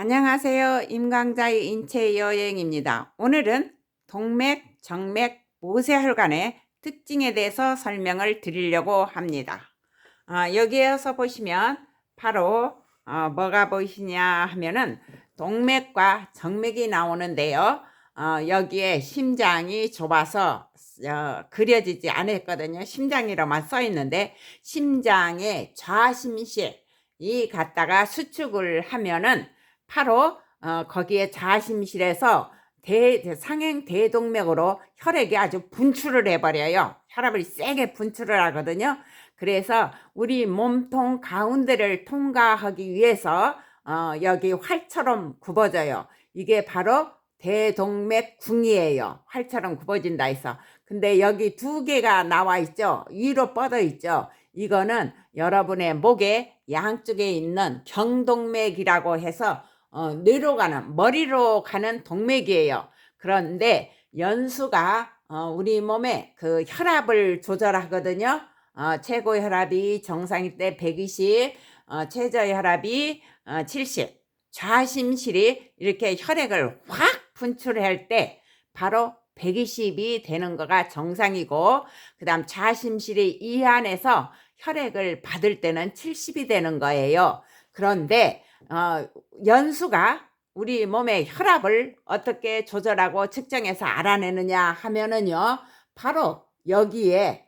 안녕하세요. 임강자의 인체 여행입니다. 오늘은 동맥, 정맥, 모세혈관의 특징에 대해서 설명을 드리려고 합니다. 여기에서 보시면 바로 뭐가 보이시냐 하면은 동맥과 정맥이 나오는데요. 여기에 심장이 좁아서 그려지지 않았거든요. 심장이라만 써 있는데 심장의 좌심실 이 갖다가 수축을 하면은 바로 거기에 좌심실에서 상행 대동맥으로 혈액이 아주 분출을 해버려요. 혈압을 세게 분출을 하거든요. 그래서 우리 몸통 가운데를 통과하기 위해서 여기 활처럼 굽어져요. 이게 바로 대동맥궁이에요. 활처럼 굽어진다 해서. 근데 여기 두 개가 나와 있죠. 위로 뻗어 있죠. 이거는 여러분의 목의 양쪽에 있는 경동맥이라고 해서 뇌로 가는, 머리로 가는 동맥이에요. 그런데 연수가 우리 몸의 그 혈압을 조절하거든요. 최고 혈압이 정상일 때 120, 최저 혈압이 70. 좌심실이 이렇게 혈액을 확 분출할 때 바로 120이 되는 거가 정상이고, 그 다음 좌심실이 이 안에서 혈액을 받을 때는 70이 되는 거예요. 그런데 연수가 우리 몸의 혈압을 어떻게 조절하고 측정해서 알아내느냐 하면은요, 바로 여기에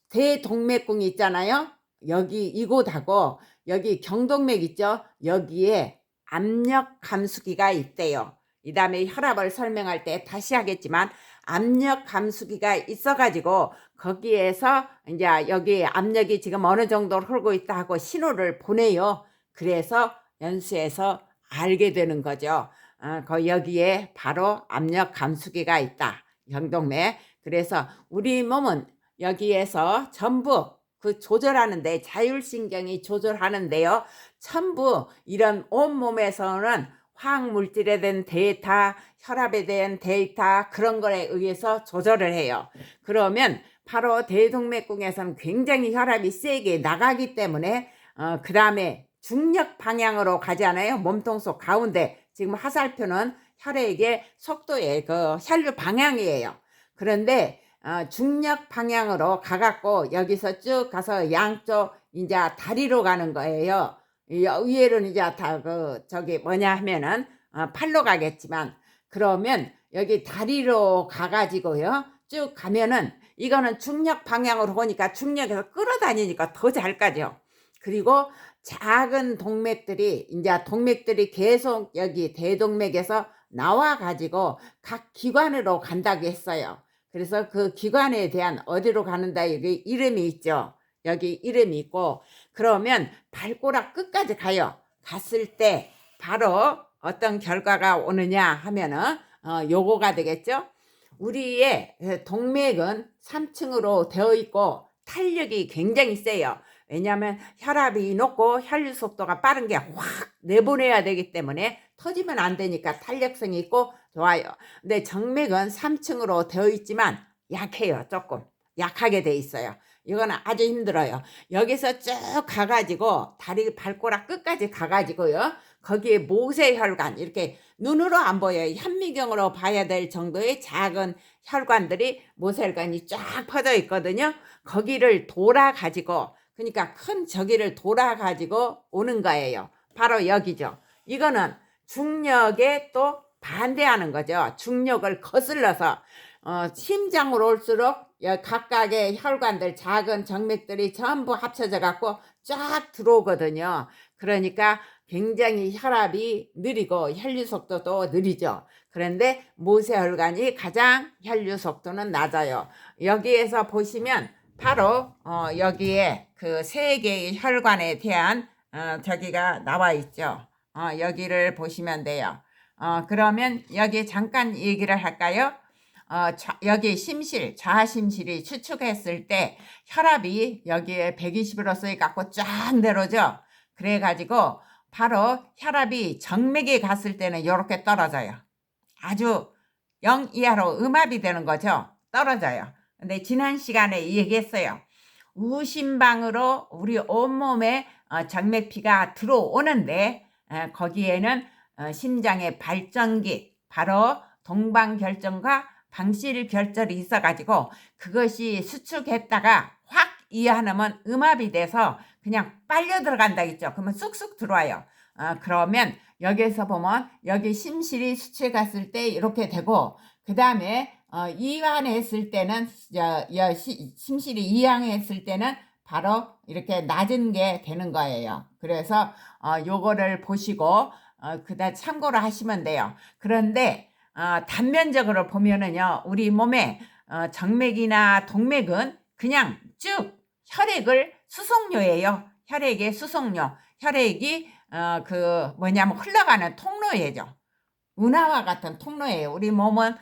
대동맥궁이 있잖아요. 여기 이곳하고 여기 경동맥 있죠. 여기에 압력 감수기가 있대요. 이 다음에 혈압을 설명할 때 다시 하겠지만 압력 감수기가 있어가지고 거기에서 이제 여기 압력이 지금 어느 정도로 흐르고 있다 하고 신호를 보내요. 그래서 연수에서 알게 되는 거죠. 여기에 바로 압력 감수기가 있다. 경동맥. 그래서 우리 몸은 여기에서 전부 그 조절하는데 자율신경이 조절하는데요. 전부 이런 온몸에서는 화학물질에 대한 데이터, 혈압에 대한 데이터 그런 거에 의해서 조절을 해요. 그러면 바로 대동맥궁에서는 굉장히 혈압이 세게 나가기 때문에 그 다음에 중력 방향으로 가잖아요. 몸통 속 가운데 지금 화살표는 혈액의 속도의 그 혈류 방향이에요. 그런데 중력 방향으로 가갖고 여기서 쭉 가서 양쪽 이제 다리로 가는 거예요. 위에는 이제 다 저기 뭐냐 하면은 팔로 가겠지만, 그러면 여기 다리로 가가지고요 쭉 가면은 이거는 중력 방향으로 오니까 중력에서 끌어다니니까 더 잘 가죠. 그리고 작은 동맥들이 계속 여기 대동맥에서 나와 가지고 각 기관으로 간다고 했어요. 그래서 그 기관에 대한 어디로 가는다 여기 이름이 있죠. 여기 이름이 있고, 그러면 발꼬락 끝까지 가요. 갔을 때 바로 어떤 결과가 오느냐 하면은 요거가 되겠죠. 우리의 동맥은 3층으로 되어 있고 탄력이 굉장히 세요. 왜냐하면 혈압이 높고 혈류 속도가 빠른 게 확 내보내야 되기 때문에 터지면 안 되니까 탄력성이 있고 좋아요. 근데 정맥은 3층으로 되어 있지만 약해요. 조금 약하게 돼 있어요. 이거는 아주 힘들어요. 여기서 쭉 가가지고 다리 발꼬락 끝까지 가가지고요, 거기에 모세혈관, 이렇게 눈으로 안 보여요. 현미경으로 봐야 될 정도의 작은 혈관들이, 모세혈관이 쫙 퍼져 있거든요. 거기를 돌아가지고, 그러니까 큰 저기를 돌아가지고 오는 거예요. 바로 여기죠. 이거는 중력에 또 반대하는 거죠. 중력을 거슬러서 심장으로 올수록 각각의 혈관들, 작은 정맥들이 전부 합쳐져 갖고 쫙 들어오거든요. 그러니까 굉장히 혈압이 느리고 혈류 속도도 느리죠. 그런데 모세혈관이 가장 혈류 속도는 낮아요. 여기에서 보시면 바로 여기에 그 세 개의 혈관에 대한 저기가 나와 있죠. 여기를 보시면 돼요. 그러면 여기 잠깐 얘기를 할까요? 여기 심실, 좌심실이 추측했을 때 혈압이 여기에 120으로 써갖고 쫙 내려오죠. 그래가지고 바로 혈압이 정맥에 갔을 때는 이렇게 떨어져요. 아주 0 이하로 음압이 되는 거죠. 떨어져요. 근데 지난 시간에 얘기했어요. 우심방으로 우리 온몸에 정맥피가 들어오는데 거기에는 심장의 발전기, 바로 동방결정과 방실결절이 있어가지고 그것이 수축했다가 확 이완하면 음압이 돼서 그냥 빨려 들어간다 했죠. 그러면 쑥쑥 들어와요. 그러면 여기에서 보면 여기 심실이 수축해 갔을 때 이렇게 되고, 그 다음에 이완했을 때는 심실이 이완했을 때는 바로 이렇게 낮은 게 되는 거예요. 그래서 요거를 보시고 그다음 참고로 하시면 돼요. 그런데 단면적으로 보면은요, 우리 몸에 정맥이나 동맥은 그냥 쭉 혈액을 수송료예요. 혈액의 수송료. 혈액이 뭐냐면 흘러가는 통로예요. 운하와 같은 통로예요. 우리 몸은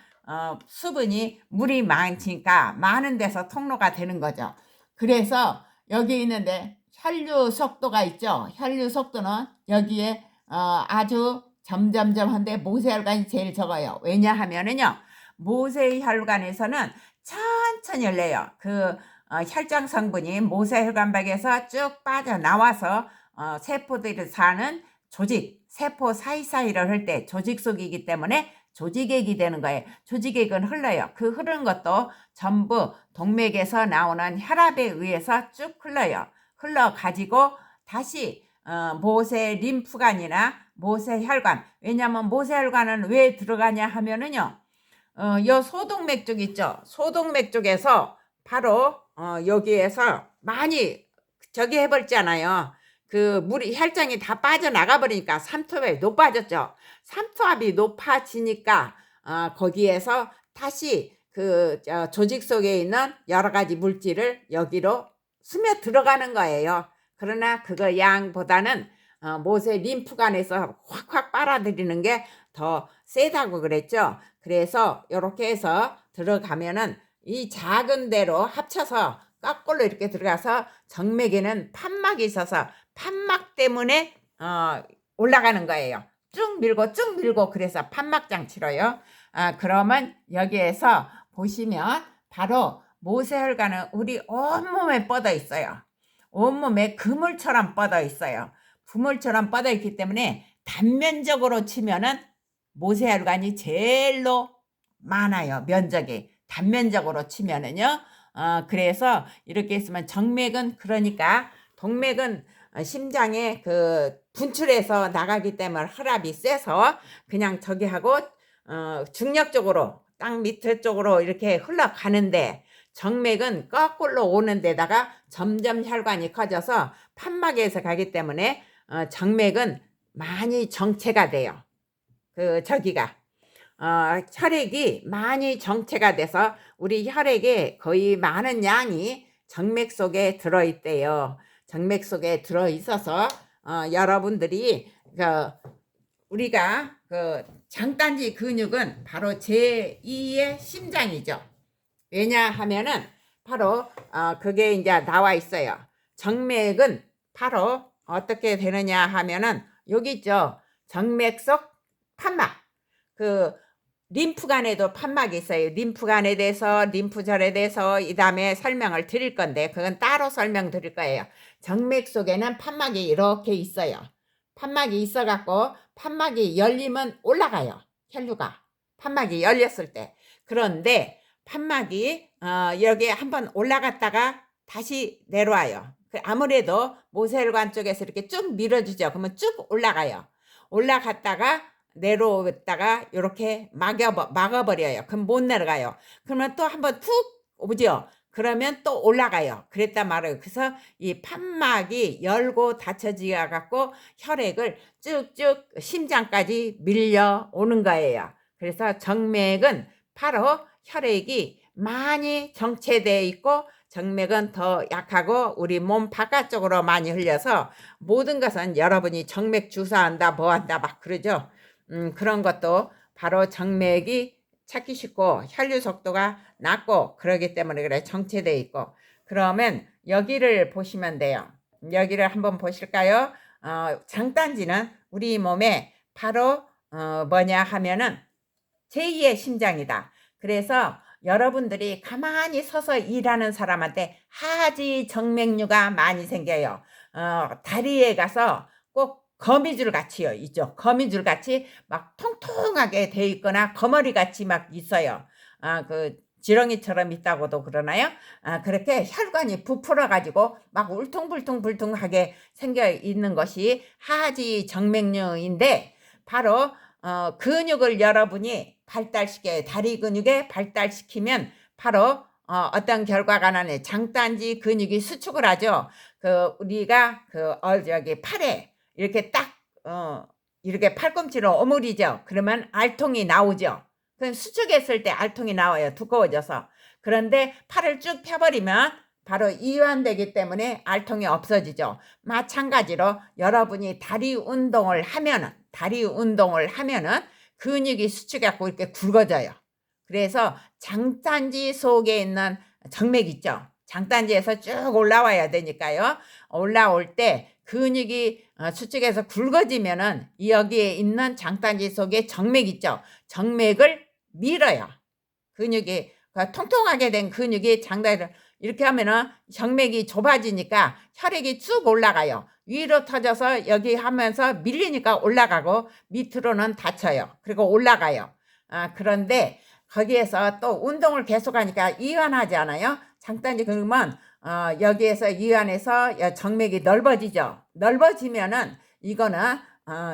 수분이 물이 많으니까 많은 데서 통로가 되는 거죠. 그래서 여기 있는데 혈류 속도가 있죠. 혈류 속도는 여기에 아주 점점점한데 모세혈관이 제일 적어요. 왜냐하면은요, 모세혈관에서는 천천히 흘려요. 혈장 성분이 모세혈관박에서 쭉 빠져나와서 세포들이 사는 조직, 세포 사이사이를 흘 때 조직 속이기 때문에 조직액이 되는 거예요. 조직액은 흘러요. 그 흐르는 것도 전부 동맥에서 나오는 혈압에 의해서 쭉 흘러요. 흘러가지고 다시 모세 림프관이나 모세혈관, 왜냐하면 모세혈관은 왜 들어가냐 하면은요, 요 소동맥 쪽 있죠. 소동맥 쪽에서 바로 여기에서 많이 저기 해버렸잖아요. 물이 혈장이 다 빠져나가 버리니까 삼투압이 높아졌죠. 삼투압이 높아지니까 거기에서 다시 조직 속에 있는 여러 가지 물질을 여기로 스며 들어가는 거예요. 그러나 그거 양보다는 모세 림프관에서 확확 빨아들이는 게 더 세다고 그랬죠. 그래서 이렇게 해서 들어가면은 이 작은 데로 합쳐서 거꾸로 이렇게 들어가서 정맥에는 판막이 있어서 판막 때문에 올라가는 거예요. 쭉 밀고 그래서 판막장 치러요. 그러면 여기에서 보시면 바로 모세혈관은 우리 온몸에 뻗어 있어요. 온몸에 그물처럼 뻗어 있어요. 그물처럼 뻗어 있기 때문에 단면적으로 치면은 모세혈관이 제일로 많아요. 면적이 단면적으로 치면은요. 그래서 이렇게 있으면 정맥은, 그러니까 동맥은 심장에 분출해서 나가기 때문에 혈압이 세서 그냥 저기 하고 중력적으로 땅 밑에 쪽으로 이렇게 흘러가는데, 정맥은 거꾸로 오는 데다가 점점 혈관이 커져서 판막에서 가기 때문에 정맥은 많이 정체가 돼요. 혈액이 많이 정체가 돼서 우리 혈액에 거의 많은 양이 정맥 속에 들어있대요. 정맥 속에 들어있어서 여러분들이 우리가 장단지 근육은 바로 제2의 심장이죠. 왜냐하면은 바로 그게 이제 나와 있어요. 정맥은 바로 어떻게 되느냐 하면은 여기 있죠. 정맥 속 판막. 림프관에도 판막이 있어요. 림프관에 대해서, 림프절에 대해서 이 다음에 설명을 드릴 건데 그건 따로 설명드릴 거예요. 정맥 속에는 판막이 이렇게 있어요. 판막이 있어갖고 판막이 열리면 올라가요. 혈류가. 판막이 열렸을 때. 그런데 판막이 여기에 한번 올라갔다가 다시 내려와요. 아무래도 모세혈관 쪽에서 이렇게 쭉 밀어주죠. 그러면 쭉 올라가요. 올라갔다가 내려왔다가 이렇게 막아버려요. 그럼 못 내려가요. 그러면 또 한번 툭 오죠. 그러면 또 올라가요. 그랬단 말이에요. 그래서 이 판막이 열고 닫혀지어 갖고 혈액을 쭉쭉 심장까지 밀려오는 거예요. 그래서 정맥은 바로 혈액이 많이 정체되어 있고 정맥은 더 약하고 우리 몸 바깥쪽으로 많이 흘려서 모든 것은 여러분이 정맥 주사한다 뭐한다 막 그러죠. 그런 것도 바로 정맥이 찾기 쉽고 혈류 속도가 낮고 그러기 때문에 그래 정체되어 있고. 그러면 여기를 보시면 돼요. 여기를 한번 보실까요? 장단지는 우리 몸에 바로 뭐냐 하면은 제2의 심장이다. 그래서 여러분들이 가만히 서서 일하는 사람한테 하지 정맥류가 많이 생겨요. 다리에 가서 꼭 거미줄 같이요. 있죠. 거미줄 같이 막 통통하게 돼 있거나 거머리 같이 막 있어요. 그 지렁이처럼 있다고도 그러나요? 그렇게 혈관이 부풀어 가지고 막 울퉁불퉁불퉁하게 생겨 있는 것이 하지 정맥류인데, 바로 근육을 여러분이 발달시켜요. 다리 근육에 발달시키면 바로 어떤 결과가 나네. 장단지 근육이 수축을 하죠. 우리가 저기 팔에 이렇게 딱 이렇게 팔꿈치로 오므리죠. 그러면 알통이 나오죠. 그럼 수축했을 때 알통이 나와요. 두꺼워져서. 그런데 팔을 쭉 펴버리면 바로 이완되기 때문에 알통이 없어지죠. 마찬가지로 여러분이 다리 운동을 하면은 근육이 수축해갖고 이렇게 굵어져요. 그래서 장단지 속에 있는 정맥 있죠. 장단지에서 쭉 올라와야 되니까요. 올라올 때 근육이 수축해서 굵어지면은 여기에 있는 장단지 속에 정맥 있죠. 정맥을 밀어요. 근육이 통통하게 된 근육이 장단지를 이렇게 하면은 정맥이 좁아지니까 혈액이 쭉 올라가요. 위로 터져서 여기 하면서 밀리니까 올라가고 밑으로는 닫혀요. 그리고 올라가요. 그런데 거기에서 또 운동을 계속하니까 이완하지 않아요? 장단지 그러면 여기에서 이완해서 정맥이 넓어지죠. 넓어지면은 이거는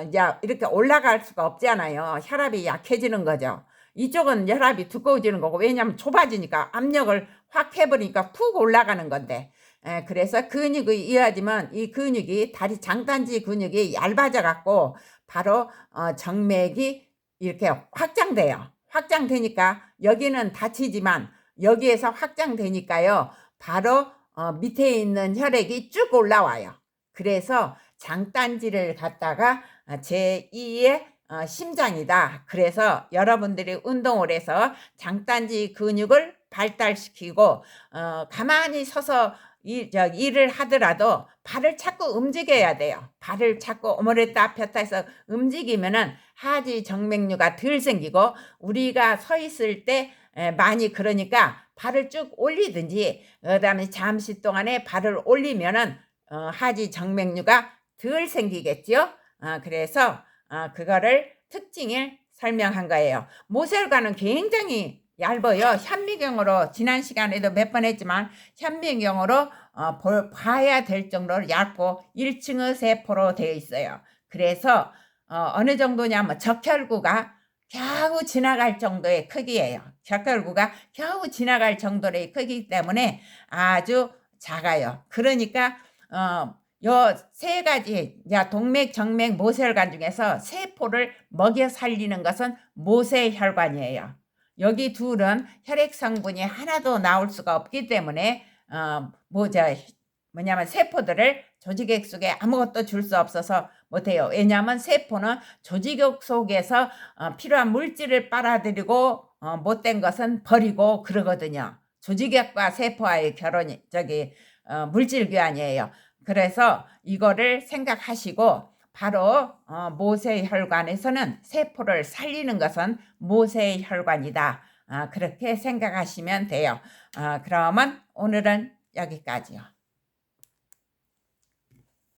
이제 이렇게 올라갈 수가 없잖아요. 혈압이 약해지는 거죠. 이쪽은 혈압이 두꺼워지는 거고, 왜냐하면 좁아지니까 압력을 확 해버리니까 푹 올라가는 건데, 그래서 근육이 이어지면 이 근육이 다리 장단지 근육이 얇아져 갖고 바로 정맥이 이렇게 확장돼요. 확장되니까 여기는 다치지만 여기에서 확장되니까요, 바로 밑에 있는 혈액이 쭉 올라와요. 그래서 장단지를 갖다가 제2의 심장이다. 그래서 여러분들이 운동을 해서 장단지 근육을 발달시키고 가만히 서서 일을 하더라도 발을 자꾸 움직여야 돼요. 발을 자꾸 오므렸다 폈다 해서 움직이면은 하지 정맥류가 덜 생기고, 우리가 서 있을 때 많이 그러니까 발을 쭉 올리든지 그다음에 잠시 동안에 발을 올리면은 하지 정맥류가 덜 생기겠죠. 그래서 그거를 특징을 설명한 거예요. 모세혈관은 굉장히 얇아요. 현미경으로 지난 시간에도 몇 번 했지만 현미경으로 봐야 될 정도로 얇고 1층의 세포로 되어 있어요. 그래서 어느 정도냐면 적혈구가 겨우 지나갈 정도의 크기예요. 적혈구가 겨우 지나갈 정도의 크기 때문에 아주 작아요. 그러니까 요 세 가지, 동맥, 정맥, 모세혈관 중에서 세포를 먹여 살리는 것은 모세혈관이에요. 여기 둘은 혈액 성분이 하나도 나올 수가 없기 때문에 뭐냐면 세포들을 조직액 속에 아무것도 줄 수 없어서 못해요. 왜냐하면 세포는 조직액 속에서 필요한 물질을 빨아들이고 못된 것은 버리고 그러거든요. 조직액과 세포와의 결혼이 물질 교환이에요. 그래서 이거를 생각하시고, 바로 모세혈관에서는 세포를 살리는 것은 모세혈관이다. 그렇게 생각하시면 돼요. 그러면 오늘은 여기까지요.